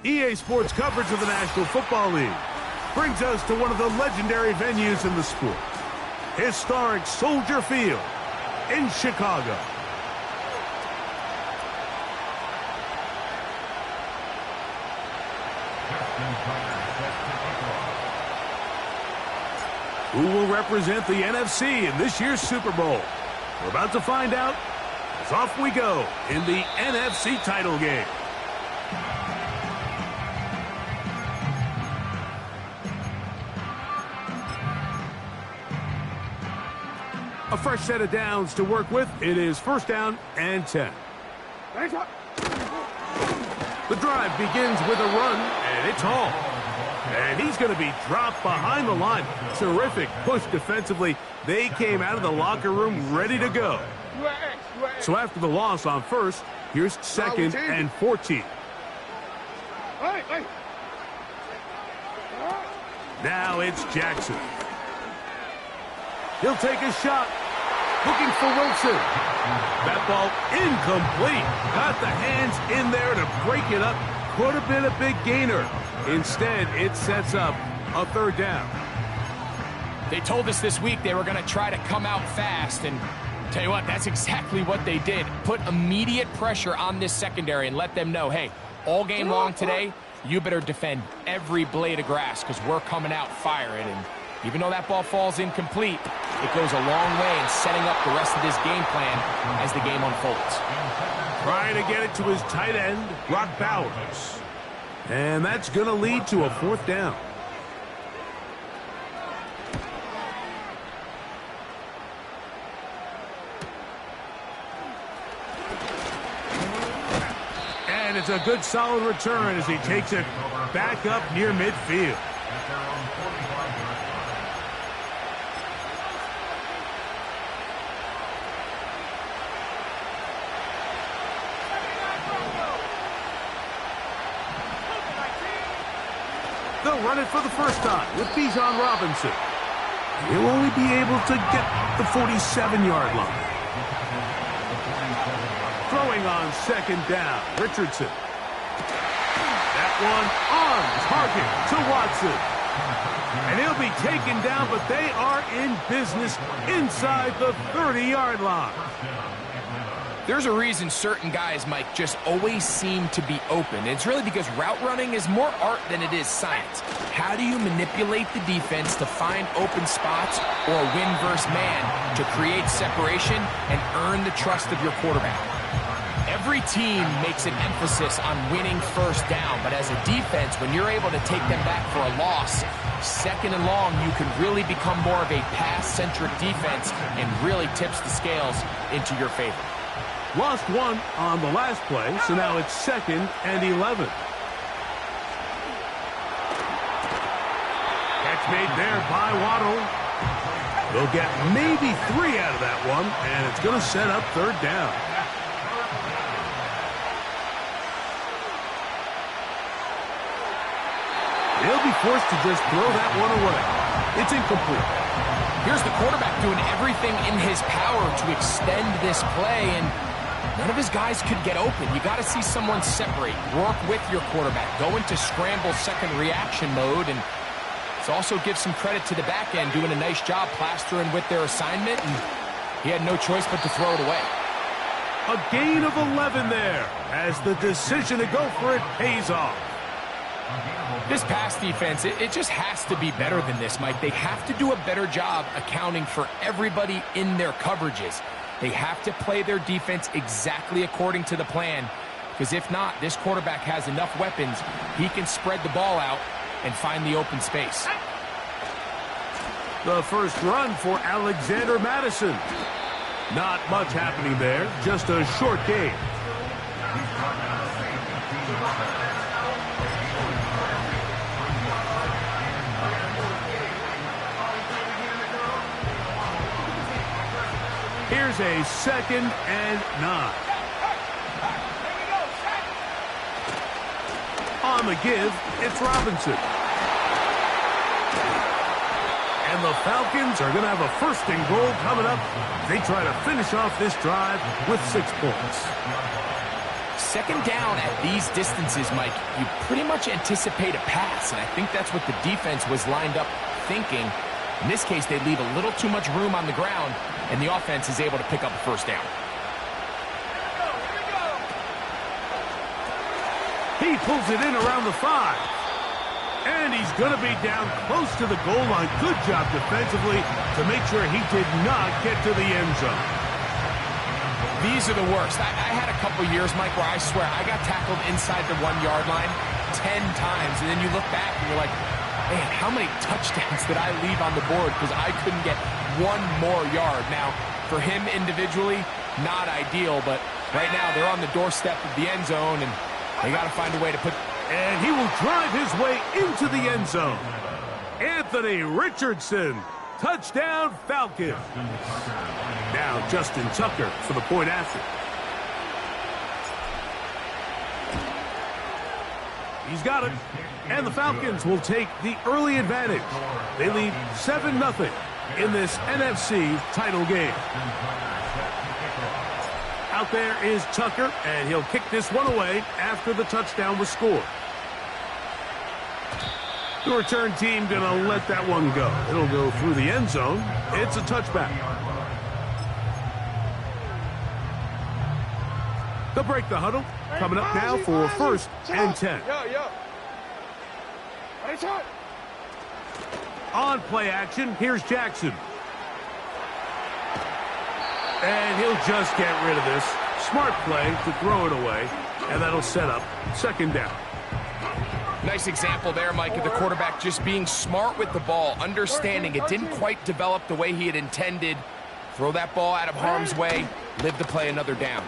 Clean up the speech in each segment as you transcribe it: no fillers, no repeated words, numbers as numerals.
EA Sports coverage of the National Football League brings us to one of the legendary venues in the sport, historic Soldier Field in Chicago. Who will represent the NFC in this year's Super Bowl? We're about to find out as off we go in the NFC title game. A fresh set of downs to work with. It is 1st down and 10. The drive begins with a run, and it's home. And he's going to be dropped behind the line. Terrific push defensively. They came out of the locker room ready to go. So after the loss on 1st, here's 2nd and 14. Now it's Jackson. He'll take a shot. Looking for Wilson. That ball incomplete. Got the hands in there to break it up. Could have been a big gainer. Instead, it sets up a 3rd down. They told us this week they were going to try to come out fast, and tell you what, that's exactly what they did. Put immediate pressure on this secondary and let them know, hey, all game long today, you better defend every blade of grass because we're coming out firing. And even though that ball falls incomplete, it goes a long way in setting up the rest of this game plan as the game unfolds. Trying to get it to his tight end, Brock Bowers. And that's going to lead to a 4th down. And it's a good solid return as he takes it back up near midfield. They'll run it for the first time with Bijan Robinson. He'll only be able to get the 47-yard line. Throwing on 2nd down, Richardson. That one on target to Watson. And he'll be taken down, but they are in business inside the 30-yard line. There's a reason certain guys, Mike, just always seem to be open. It's really because route running is more art than it is science. How do you manipulate the defense to find open spots or win versus man to create separation and earn the trust of your quarterback? Every team makes an emphasis on winning 1st down, but as a defense, when you're able to take them back for a loss, 2nd and long, you can really become more of a pass-centric defense and really tips the scales into your favor. Lost one on the last play, so now it's 2nd and 11. Catch made there by Waddle. They'll get maybe 3 out of that one, and it's going to set up 3rd down. He'll be forced to just throw that one away. It's incomplete. Here's the quarterback doing everything in his power to extend this play, and none of his guys could get open. You got to see someone separate, work with your quarterback, go into scramble 2nd reaction mode, and it also gives some credit to the back end doing a nice job plastering with their assignment, and he had no choice but to throw it away. A gain of 11 there as the decision to go for it pays off. This pass defense, it just has to be better than this, Mike. They have to do a better job accounting for everybody in their coverages. They have to play their defense exactly according to the plan, because if not, this quarterback has enough weapons. He can spread the ball out and find the open space. The first run for Alexander Madison. Not much happening there, just a short gain. Here's a 2nd and 9. On the give, it's Robinson. And the Falcons are going to have a 1st and goal coming up. They try to finish off this drive with 6 points. second down at these distances, Mike, you pretty much anticipate a pass, and I think that's what the defense was lined up thinking. In this case, they leave a little too much room on the ground, and the offense is able to pick up a first down. He pulls it in around the 5. And he's going to be down close to the goal line. Good job defensively to make sure he did not get to the end zone. These are the worst. I had a couple years, Mike, where I swear I got tackled inside the 1-yard line 10 times, and then you look back and you're like, man, how many touchdowns did I leave on the board because I couldn't get one more yard? Now, for him individually, not ideal, but right now they're on the doorstep of the end zone, and they got to find a way to put... And he will drive his way into the end zone. Anthony Richardson, touchdown Falcons. Now Justin Tucker for the point after. He's got it. And the Falcons will take the early advantage. They lead 7-0 in this NFC title game. Out there is Tucker, and he'll kick this one away after the touchdown was scored. The return team going to let that one go. It'll go through the end zone. It's a touchback. They'll break the huddle. Coming up now for 1st and 10. On play action, here's Jackson. And he'll just get rid of this. Smart play to throw it away. And that'll set up 2nd down. Nice example there, Mike, of the quarterback just being smart with the ball, understanding it didn't quite develop the way he had intended. Throw that ball out of harm's way, live to play another down.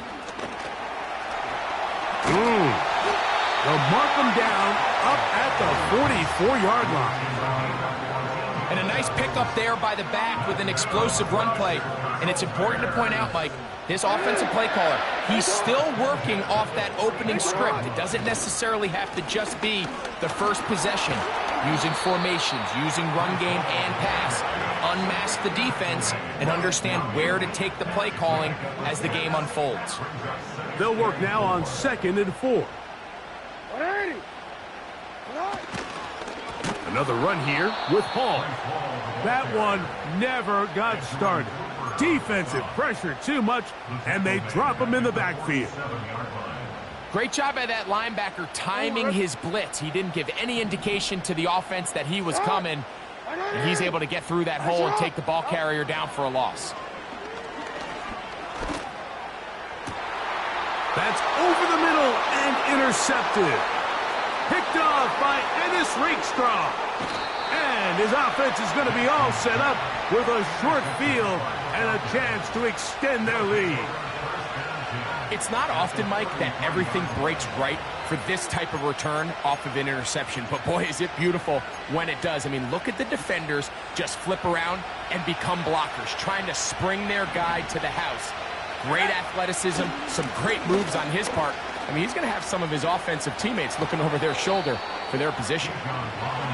They'll mark him down up at the 44-yard line. And a nice pickup there by the back with an explosive run play. And it's important to point out, Mike, this offensive play caller, he's still working off that opening script. It doesn't necessarily have to just be the first possession. Using formations, using run game and pass. Unmask the defense and understand where to take the play calling as the game unfolds. They'll work now on 2nd and 4. Another run here with Hall. That one never got started. Defensive pressure too much, and they drop him in the backfield. Great job by that linebacker timing his blitz. He didn't give any indication to the offense that he was coming, and he's able to get through that hole and take the ball carrier down for a loss. That's over the middle and intercepted. Picked off by Ennis Rakestraw. And his offense is going to be all set up with a short field and a chance to extend their lead. It's not often, Mike, that everything breaks right for this type of return off of an interception. But boy, is it beautiful when it does. I mean, look at the defenders just flip around and become blockers, trying to spring their guy to the house. Great athleticism, some great moves on his part. I mean, he's going to have some of his offensive teammates looking over their shoulder for their position.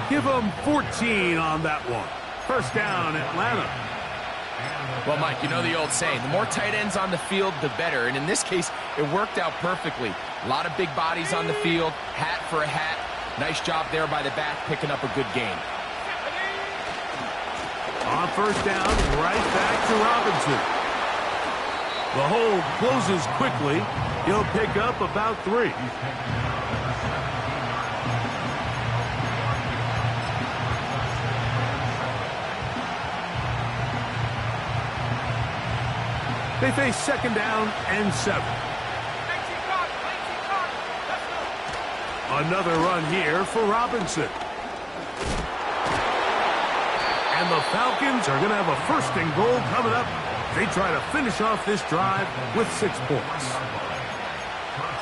Give him 14 on that one. 1st down, Atlanta. Well, Mike, you know the old saying, the more tight ends on the field, the better. And in this case, it worked out perfectly. A lot of big bodies on the field, hat for a hat. Nice job there by the back, picking up a good gain. On 1st down, right back to Robinson. The hole closes quickly. He'll pick up about 3. They face 2nd down and 7. Another run here for Robinson. And the Falcons are going to have a 1st and goal coming up. They try to finish off this drive with 6 points.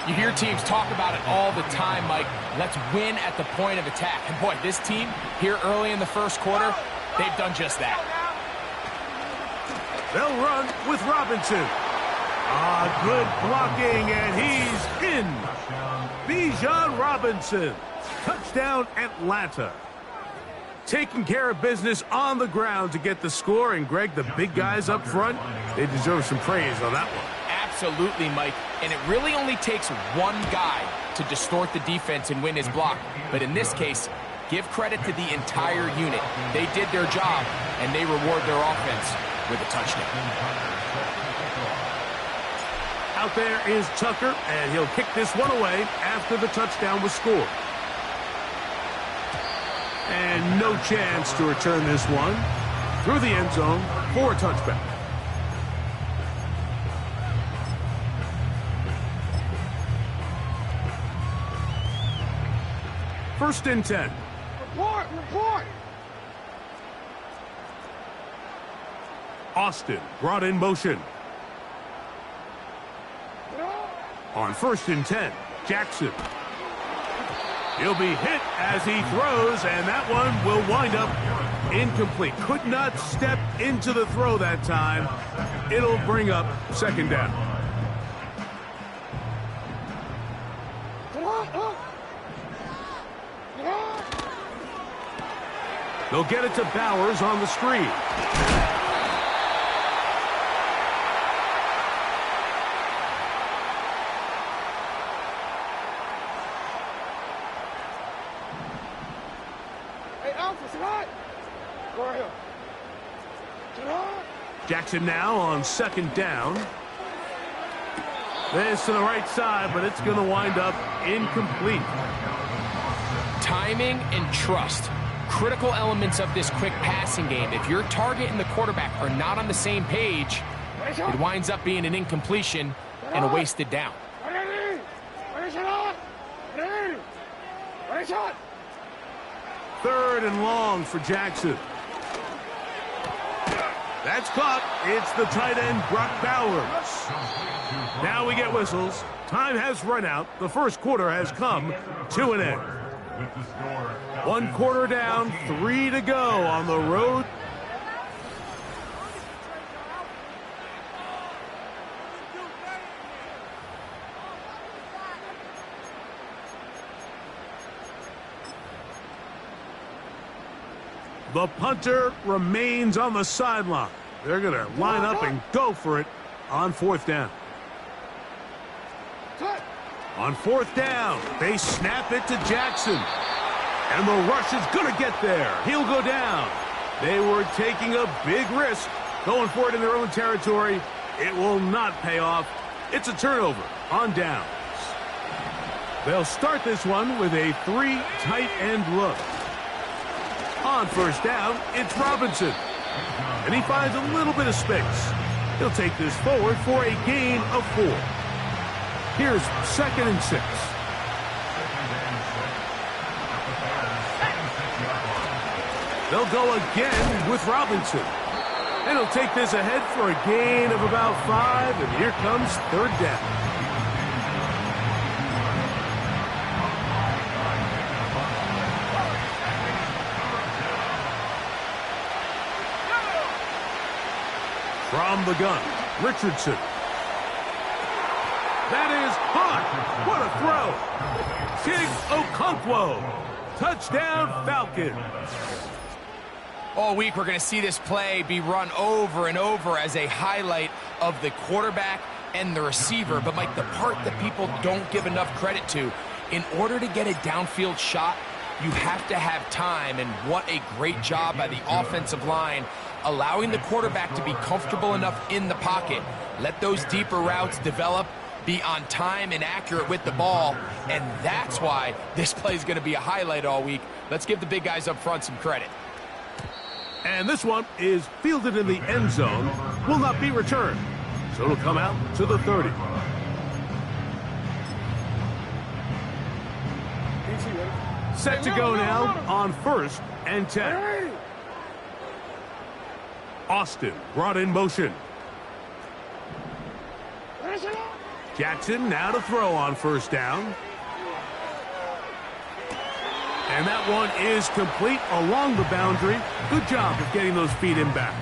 You hear teams talk about it all the time, Mike. Let's win at the point of attack. And boy, this team here early in the 1st quarter, they've done just that. They'll run with Robinson. Good blocking, and he's in. Bijan Robinson. Touchdown, Atlanta. Taking care of business on the ground to get the score. And, Greg, the big guys up front, they deserve some praise on that one. Absolutely, Mike. And it really only takes one guy to distort the defense and win his block. But in this case, give credit to the entire unit. They did their job, and they reward their offense with a touchdown. Out there is Tucker, and he'll kick this one away after the touchdown was scored. And no chance to return this one through the end zone for a touchback. First and 10. Report! Austin brought in motion. On first and 10, Jackson. He'll be hit as he throws, and that one will wind up incomplete. Could not step into the throw that time. It'll bring up second down. They'll get it to Bowers on the screen. Jackson now on second down. This to the right side, but it's going to wind up incomplete. Timing and trust. Critical elements of this quick passing game. If your target and the quarterback are not on the same page, it winds up being an incompletion and a wasted down. Third and long for Jackson. That's caught. It's the tight end, Brock Bowers. Now we get whistles. Time has run out. The first quarter has come to an end. 1 quarter down, 3 to go on the road. The punter remains on the sideline. They're going to line up and go for it on fourth down. On fourth down, they snap it to Jackson. And the rush is going to get there. He'll go down. They were taking a big risk, going for it in their own territory. It will not pay off. It's a turnover on downs. They'll start this one with a 3 tight end look. On first down, it's Robinson. And he finds a little bit of space. He'll take this forward for a gain of 4. Here's second and 6. They'll go again with Robinson. And he'll take this ahead for a gain of about 5. And here comes third down. From the gun, Richardson. That is hot. What a throw. King Okonkwo. Touchdown, Falcons. All week we're going to see this play be run over and over as a highlight of the quarterback and the receiver. But, Mike, the part that people don't give enough credit to, in order to get a downfield shot, you have to have time. And what a great job by the offensive line, allowing the quarterback to be comfortable enough in the pocket. Let those deeper routes develop, be on time and accurate with the ball, and that's why this play is going to be a highlight all week. Let's give the big guys up front some credit. And this one is fielded in the end zone, will not be returned. So it'll come out to the 30. Set to go now on first and 10. Austin brought in motion. Jackson now to throw on first down. And that one is complete along the boundary. Good job of getting those feet in bounds.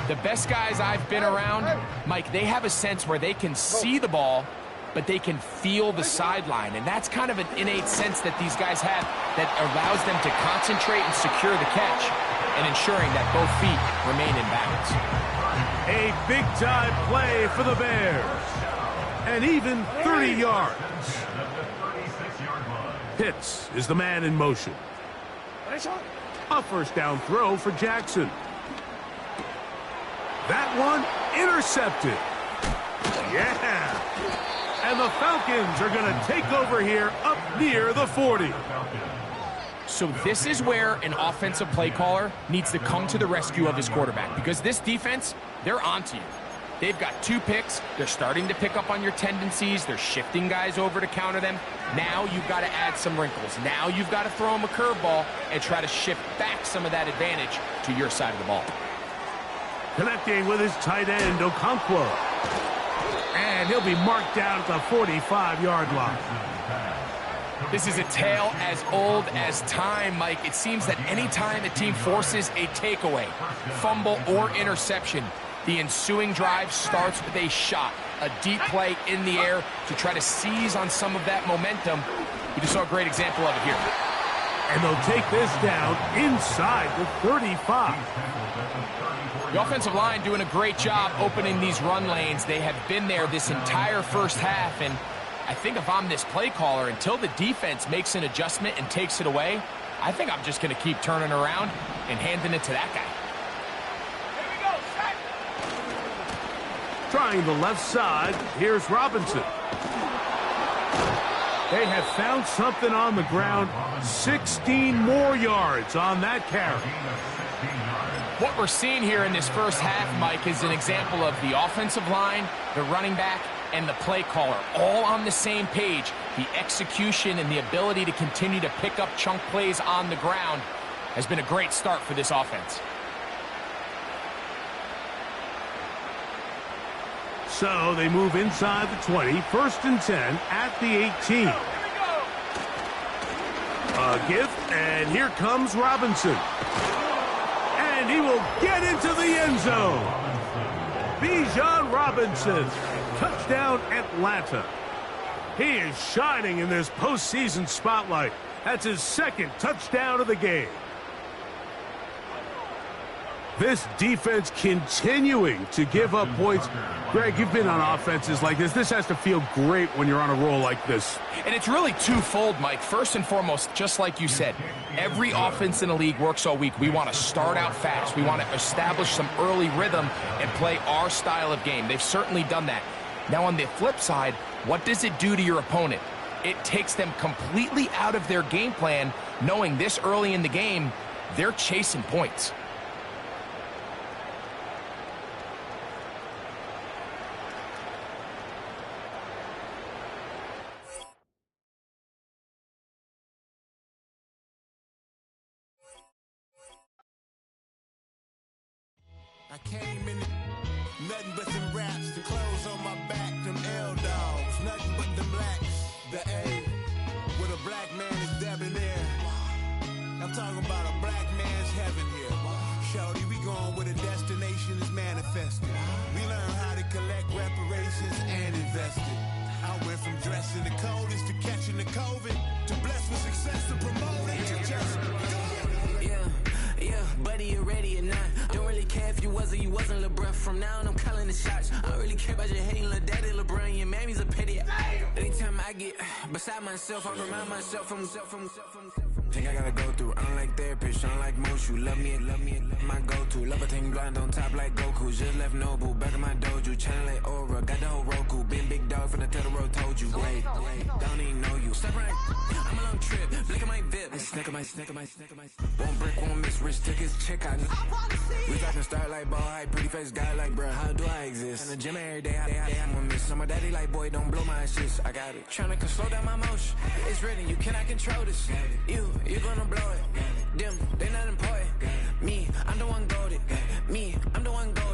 The best guys I've been around, Mike, they have a sense where they can see the ball, but they can feel the sideline. And that's kind of an innate sense that these guys have that allows them to concentrate and secure the catch and ensuring that both feet remain in bounds. A big-time play for the Bears. and even 30 yards. Pitts is the man in motion. A first down throw for Jackson. That one intercepted. Yeah. And the Falcons are going to take over here up near the 40. So this is where an offensive play caller needs to come to the rescue of his quarterback, because this defense, they're onto you. They've got 2 picks. They're starting to pick up on your tendencies. They're shifting guys over to counter them. Now you've got to add some wrinkles. Now you've got to throw them a curveball and try to shift back some of that advantage to your side of the ball. Connecting with his tight end, Okonkwo. And he'll be marked down at the 45-yard line. This is a tale as old as time, Mike. It seems that any time a team forces a takeaway, fumble, or interception, the ensuing drive starts with a shot, a deep play in the air to try to seize on some of that momentum. You just saw a great example of it here. And they'll take this down inside the 35. The offensive line doing a great job opening these run lanes. They have been there this entire first half, and I think if I'm this play caller, until the defense makes an adjustment and takes it away, I think I'm just going to keep turning around and handing it to that guy. Trying the left side, here's Robinson. They have found something on the ground. 16 more yards on that carry. What we're seeing here in this first half, Mike, is an example of the offensive line, the running back, and the play caller all on the same page. The execution and the ability to continue to pick up chunk plays on the ground has been a great start for this offense. So they move inside the 20, 1st and 10 at the 18. A give, and here comes Robinson. And he will get into the end zone. Bijan Robinson, touchdown Atlanta. He is shining in this postseason spotlight. That's his 2nd touchdown of the game. This defense continuing to give up points. Greg, you've been on offenses like this. This has to feel great when you're on a roll like this. And it's really twofold, Mike. First and foremost, just like you said, every offense in the league works all week. We want to start out fast. We want to establish some early rhythm and play our style of game. They've certainly done that. Now, on the flip side, what does it do to your opponent? It takes them completely out of their game plan, knowing this early in the game, they're chasing points. I came in nothing but some raps, the clothes on my back, them L-dogs, nothing but them blacks, the A, with a black man is debonair. I'm talking about a black man's heaven here. Shorty, we going where the destination is manifested. We learn how to collect reparations and invest it. I went from dressing the coldest to catching the COVID, to blessed with success to promote it, to just go. Yeah, buddy, you ready or not? Don't really care if you was or you wasn't LeBron. From now on, I'm calling the shots. I don't really care about your hating little daddy LeBron. Your mammy's a pity. Anytime I get beside myself, I remind myself from. Think I gotta go through. I don't like therapist, I don't like Mushu. Love me, my go-to. Love a thing blind on top like Goku. Just left Noble, back in my dojo. Channel like Aura, got the whole Roku. Been big dog from the Tether Road, told you. Wait, don't even know you. Step right, I'm a long trip. Look at my VIP. Snack of my. Won't break, won't miss. Rich tickets, check out. We talking start like ball hype, pretty face guy like bruh. How do I exist? In the gym every day, I'm gonna miss. So my daddy like, boy, don't blow my shit. I got it. Tryna slow down my motion. It's written, you cannot control this. You gonna blow it. Them, they not important. Me, I'm the one goaded. Me, I'm the one goaded.